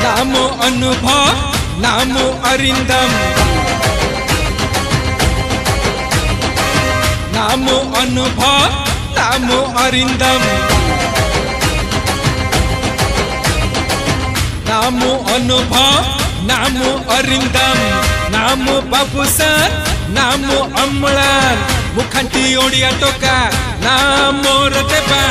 नामो अनुभव नामो अरिंदम नामो अनुभव नामो अरिंदम नामो अनुभव नामो अरिंदम नामो बाबूसन नामो अम्लान मुखांटी ओडिया टोका नामो रदेबा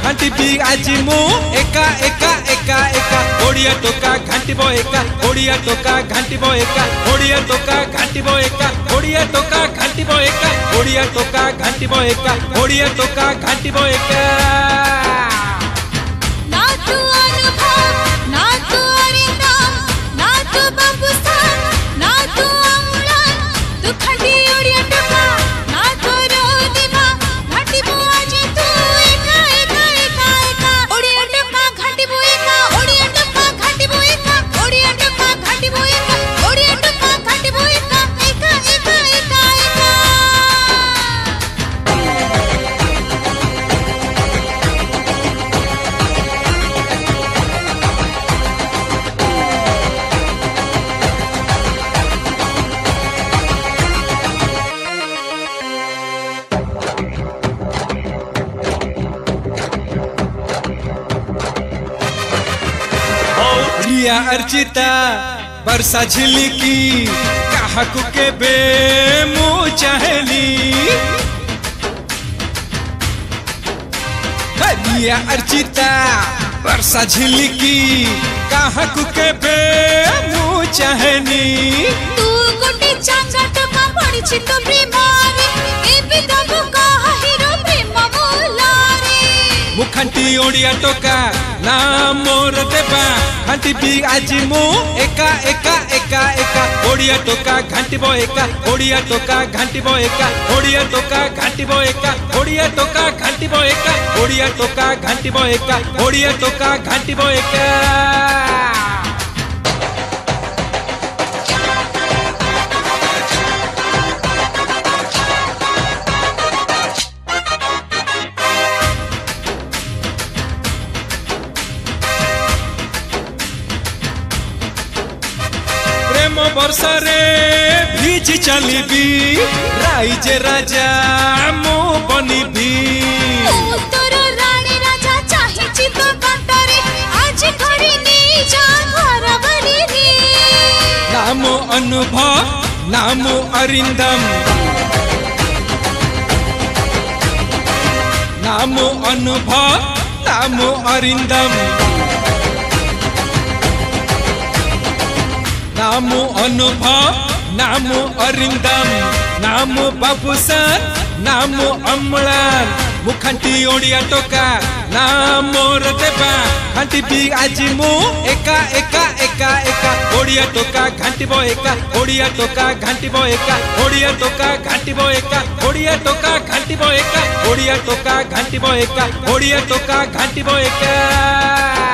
घंटी भी आज मु एका एका एका एका ओडिया टोका घंटी बो एका ओडिया टोका घंटी बो एका ओडिया टोका घंटी बो एका ओडिया टोका घंटी बो एका ओडिया टोका घंटी बो एका ओडिया टोका घंटी बो एका ना तू अनुभव ना तू अरिंदम ना तू बाबूसन ना तू अम्लान तू घंटी ओडिया टोका ना तू रदेबा घंटी बो आज तू एका एका एका एका ओडिया टोका घंटी बो एका ओडिया टोका घंटी बो एका ओडिया टोका घंटी बो एका ओडिया टोका घंटी बो एका एका एका एका एका रिया अर्चिता बरसा झिलकी काहकु के बे मु चाहली रिया अर्चिता बरसा झिलकी काहकु के बे मु चाहली तू गोटे चांगा टका पड़ी छि तो प्रेमारे ए बिदाबु कहा हिरो प्रेम मोलारे मुखांटी ओडिया टोका नामो रदेबा घंटी भी आज मु एका एका एका एका ओडिया टोका घंटी बो एका ओडिया टोका घंटी बो एका ओडिया टोका घंटी बो एका ओडिया टोका घंटी बो एका ओडिया टोका घंटी बो एका ओडिया टोका घंटी बो एका वर्षा रे भीज चलीबी राइजे राजा मो बनीबी तोर रानी राजा चाहे छि तो बाटरे आज घड़ी नी जा घर बनी रे नामो अनुभव नामो अरिंदम नामो अनुभव नामो अरिंदम नामो अनुभव नामो अरिंदम नामो बाबूसन नामो अम्लान मुखांटी ओडिया टोका नामो रदेबा घंटी भी आज मु एका एका एका एका ओडिया टोका घंटी बो एका ओडिया टोका घंटी बो एका ओडिया टोका घंटी बो एका ओडिया टोका घंटी बो एका ओडिया टोका घंटी बो एका ओडिया टोका घंटी बो एका